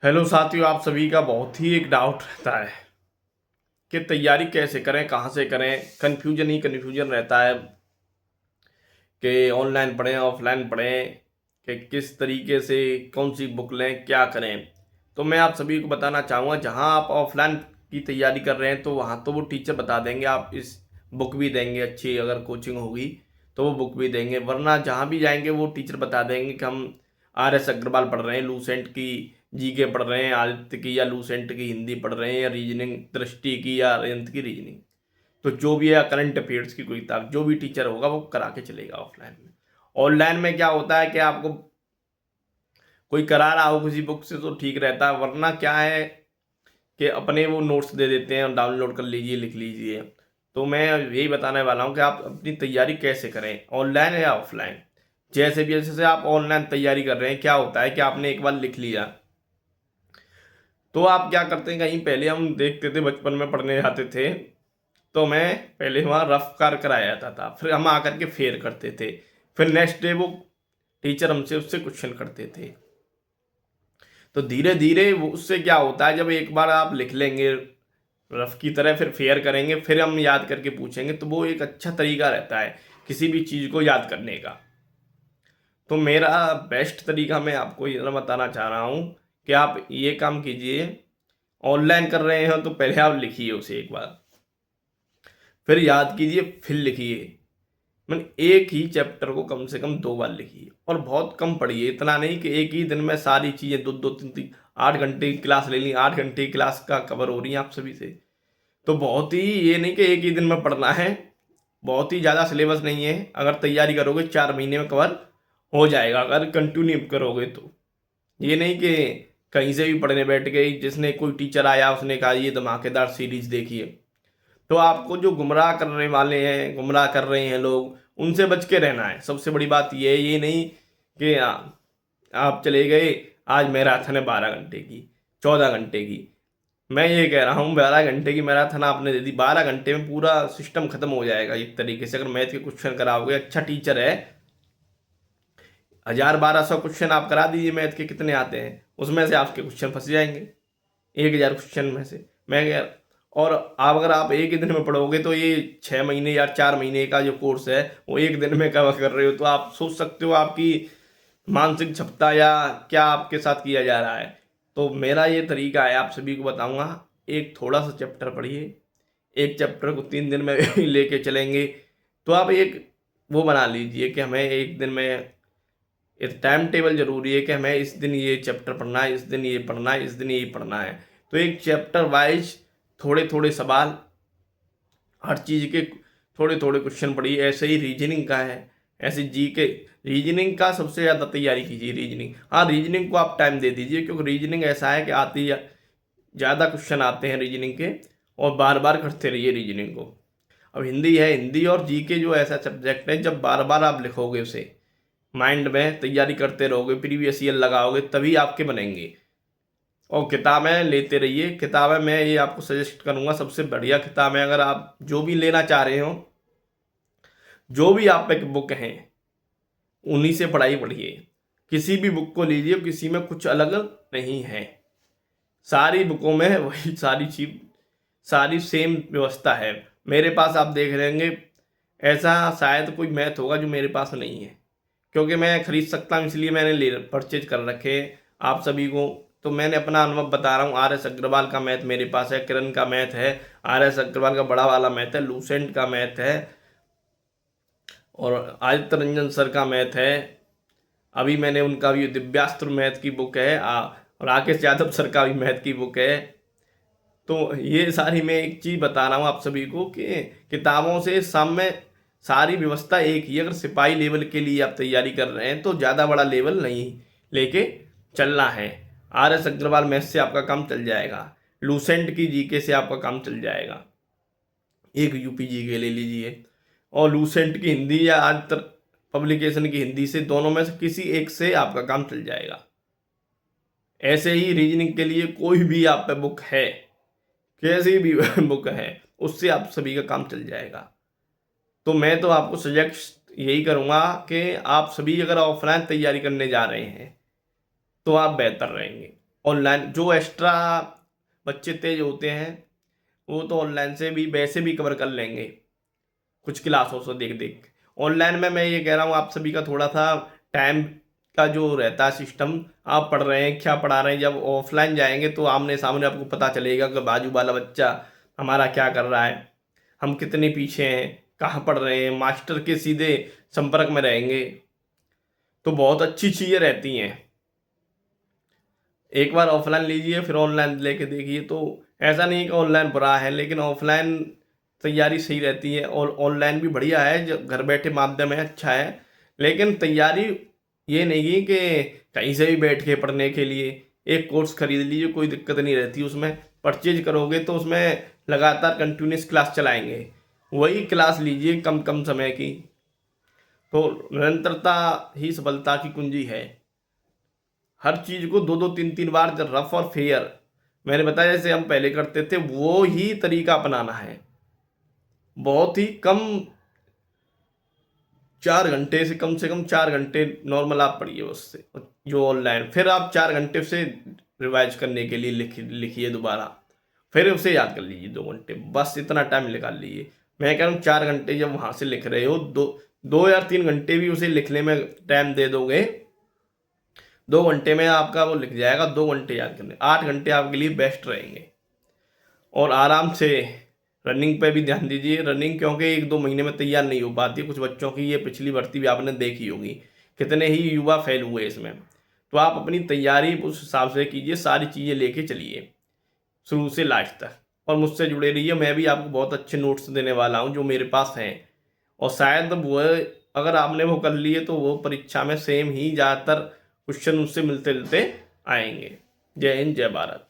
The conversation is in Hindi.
हेलो साथियों, आप सभी का बहुत ही एक डाउट रहता है कि तैयारी कैसे करें, कहाँ से करें। कन्फ्यूजन ही कन्फ्यूजन रहता है कि ऑनलाइन पढ़ें ऑफलाइन पढ़ें, कि किस तरीके से कौन सी बुक लें, क्या करें। तो मैं आप सभी को बताना चाहूँगा, जहाँ आप ऑफलाइन की तैयारी कर रहे हैं तो वहाँ तो वो टीचर बता देंगे, आप इस बुक भी देंगे अच्छी, अगर कोचिंग होगी तो वो बुक भी देंगे। वरना जहाँ भी जाएंगे वो टीचर बता देंगे कि हम RS अग्रवाल पढ़ रहे हैं, लूसेंट की जीके पढ़ रहे हैं, आदित्य की या लूसेंट की हिंदी पढ़ रहे हैं, या रीजनिंग दृष्टि की या अरिहंत की रीजनिंग। तो जो भी है करंट अफेयर्स की कोई किताब, जो भी टीचर होगा वो करा के चलेगा ऑफलाइन में। ऑनलाइन में क्या होता है कि आपको कोई करा रहा हो किसी बुक से तो ठीक रहता है, वरना क्या है कि अपने वो नोट्स दे देते हैं, डाउनलोड कर लीजिए, लिख लीजिए। तो मैं यही बताने वाला हूँ कि आप अपनी तैयारी कैसे करें, ऑनलाइन या ऑफलाइन। जैसे भी जैसे आप ऑनलाइन तैयारी कर रहे हैं, क्या होता है कि आपने एक बार लिख लिया तो आप क्या करते हैं, कहीं पहले हम देखते थे बचपन में पढ़ने जाते थे तो मैं पहले वहाँ रफ कर कराया जाता था, फिर हम आकर के फेर करते थे, फिर नेक्स्ट डे वो टीचर हमसे उससे क्वेश्चन करते थे। तो धीरे धीरे वो उससे क्या होता है, जब एक बार आप लिख लेंगे रफ की तरह, फिर फेयर करेंगे, फिर हम याद करके पूछेंगे, तो वो एक अच्छा तरीका रहता है किसी भी चीज़ को याद करने का। तो मेरा बेस्ट तरीका मैं आपको ये बताना चाह रहा हूँ कि आप ये काम कीजिए। ऑनलाइन कर रहे हैं तो पहले आप लिखिए उसे एक बार, फिर याद कीजिए, फिर लिखिए। मैंने एक ही चैप्टर को कम से कम 2 बार लिखिए और बहुत कम पढ़िए। इतना नहीं कि एक ही दिन में सारी चीज़ें दो दो तीन तीन 8 घंटे की क्लास ले ली, 8 घंटे की क्लास का कवर हो रही है आप सभी से। तो बहुत ही ये नहीं कि एक ही दिन में पढ़ना है, बहुत ही ज़्यादा सिलेबस नहीं है। अगर तैयारी करोगे 4 महीने में कवर हो जाएगा, अगर कंटिन्यू करोगे तो। ये नहीं कि कहीं से भी पढ़ने बैठ गए, जिसने कोई टीचर आया उसने कहा ये धमाकेदार सीरीज देखिए। तो आपको जो गुमराह करने वाले हैं, गुमराह कर रहे हैं लोग, उनसे बच के रहना है। सबसे बड़ी बात ये है, ये नहीं कि आप चले गए, आज मैराथन है 12 घंटे की, 14 घंटे की। मैं ये कह रहा हूँ 12 घंटे की मैराथन आपने दे दी, 12 घंटे में पूरा सिस्टम खत्म हो जाएगा एक तरीके से। अगर मैथ के क्वेश्चन कराओगे, अच्छा टीचर है, 1000-1200 क्वेश्चन आप करा दीजिए मैथ के, कितने आते हैं उसमें से आपके क्वेश्चन फंस जाएंगे 1000 क्वेश्चन में से। मैं कह और आप अगर आप एक ही दिन में पढ़ोगे तो ये 6 महीने या 4 महीने का जो कोर्स है वो एक दिन में कवर कर रहे हो, तो आप सोच सकते हो आपकी मानसिक क्षमता या क्या आपके साथ किया जा रहा है। तो मेरा ये तरीका है, आप सभी को बताऊंगा। एक थोड़ा सा चैप्टर पढ़िए, एक चैप्टर को 3 दिन में लेके चलेंगे। तो आप एक वो बना लीजिए कि हमें एक दिन में एक टाइम टेबल जरूरी है कि हमें इस दिन ये चैप्टर पढ़ना है, इस दिन ये पढ़ना है, इस दिन ये पढ़ना है। तो एक चैप्टर वाइज थोड़े थोड़े सवाल, हर चीज़ के थोड़े थोड़े क्वेश्चन पढ़िए। ऐसे ही रीजनिंग का है, ऐसे जी के रीजनिंग का सबसे ज़्यादा तैयारी कीजिए। रीजनिंग, हाँ रीजनिंग को आप टाइम दे दीजिए, क्योंकि रीजनिंग ऐसा है कि आती ज़्यादा क्वेश्चन आते हैं रीजनिंग के, और बार बार करते रहिए रीजनिंग को। अब हिंदी है, हिंदी और जी के जो ऐसा सब्जेक्ट है, जब बार बार आप लिखोगे उसे, माइंड में तैयारी करते रहोगे, प्रीवियस ईयर लगाओगे, तभी आपके बनेंगे। और किताबें लेते रहिए। किताबें मैं ये आपको सजेस्ट करूंगा, सबसे बढ़िया किताबें अगर आप जो भी लेना चाह रहे हो, जो भी आप पे बुक हैं उन्हीं से पढ़ाई पढ़िए। किसी भी बुक को लीजिए, किसी में कुछ अलग नहीं है, सारी बुकों में वही सारी चीज, सारी सेम व्यवस्था है। मेरे पास आप देख लेंगे, ऐसा शायद कोई मैथ होगा जो मेरे पास नहीं है, क्योंकि मैं खरीद सकता हूँ इसलिए मैंने ले परचेज कर रखे हैं आप सभी को। तो मैंने अपना अनुभव बता रहा हूँ। RS अग्रवाल का मैथ मेरे पास है, किरण का मैथ है, RS अग्रवाल का बड़ा वाला मैथ है, लूसेंट का मैथ है, और आदित्य रंजन सर का मैथ है। अभी मैंने उनका भी दिव्यास्त्र मैथ की बुक है, और राकेश यादव सर का भी मैथ की बुक है। तो ये सारी मैं एक चीज़ बता रहा हूँ आप सभी को कि किताबों से सामने सारी व्यवस्था एक ही है। अगर सिपाही लेवल के लिए आप तैयारी कर रहे हैं तो ज़्यादा बड़ा लेवल नहीं लेके चलना है। RS अग्रवाल मैथ से आपका काम चल जाएगा, लूसेंट की जीके से आपका काम चल जाएगा, एक UP जीके ले लीजिए, और लूसेंट की हिंदी या आज तक पब्लिकेशन की हिंदी से, दोनों में से किसी एक से आपका काम चल जाएगा। ऐसे ही रीजनिंग के लिए कोई भी आप पे बुक है, कैसी भी बुक है, उससे आप सभी का काम चल जाएगा। तो मैं तो आपको सजेस्ट यही करूँगा कि आप सभी अगर ऑफलाइन तैयारी करने जा रहे हैं तो आप बेहतर रहेंगे। ऑनलाइन जो एक्स्ट्रा बच्चे तेज होते हैं वो तो ऑनलाइन से भी वैसे भी कवर कर लेंगे कुछ क्लासों से देख देख। ऑनलाइन में मैं ये कह रहा हूँ आप सभी का थोड़ा सा टाइम का जो रहता है सिस्टम, आप पढ़ रहे हैं क्या पढ़ा रहे हैं, जब ऑफलाइन जाएंगे तो आमने सामने आपको पता चलेगा कि बाजू वाला बच्चा हमारा क्या कर रहा है, हम कितने पीछे हैं, कहाँ पढ़ रहे हैं, मास्टर के सीधे संपर्क में रहेंगे, तो बहुत अच्छी चीज़ें रहती हैं। एक बार ऑफलाइन लीजिए फिर ऑनलाइन लेके देखिए, तो ऐसा नहीं कि ऑनलाइन बुरा है, लेकिन ऑफलाइन तैयारी सही रहती है और ऑनलाइन भी बढ़िया है, जो घर बैठे माध्यम है अच्छा है, लेकिन तैयारी ये नहीं है कि कहीं से भी बैठ के पढ़ने के लिए एक कोर्स खरीद लीजिए, कोई दिक्कत नहीं रहती उसमें। परचेज करोगे तो उसमें लगातार कंटिन्यूस क्लास चलाएंगे, वही क्लास लीजिए कम कम समय की, तो निरंतरता ही सफलता की कुंजी है। हर चीज़ को दो दो तीन तीन बार जब रफ और फेयर मैंने बताया जैसे हम पहले करते थे वो ही तरीका अपनाना है। बहुत ही कम 4 घंटे से कम 4 घंटे नॉर्मल आप पढ़िए उससे, जो ऑनलाइन फिर आप 4 घंटे से रिवाइज करने के लिए लिखिए दोबारा, फिर उसे याद कर लीजिए 2 घंटे, बस इतना टाइम निकाल लीजिए। मैं कह रहा हूँ 4 घंटे जब वहाँ से लिख रहे हो, 2 या 3 घंटे भी उसे लिखने में टाइम दे दोगे, 2 घंटे में आपका वो लिख जाएगा, 2 घंटे याद करने, 8 घंटे आपके लिए बेस्ट रहेंगे। और आराम से रनिंग पे भी ध्यान दीजिए, रनिंग क्योंकि 1-2 महीने में तैयार नहीं हो पाती, कुछ बच्चों की ये पिछली भर्ती भी आपने देखी होगी, कितने ही युवा फेल हुए इसमें। तो आप अपनी तैयारी उस हिसाब से कीजिए, सारी चीज़ें लेके चलिए शुरू से लास्ट तक, और मुझसे जुड़े रहिए। मैं भी आपको बहुत अच्छे नोट्स देने वाला हूँ जो मेरे पास हैं, और शायद वो अगर आपने वो कर लिए तो वो परीक्षा में सेम ही ज़्यादातर क्वेश्चन उससे मिलते जुलते आएंगे। जय हिंद, जय भारत।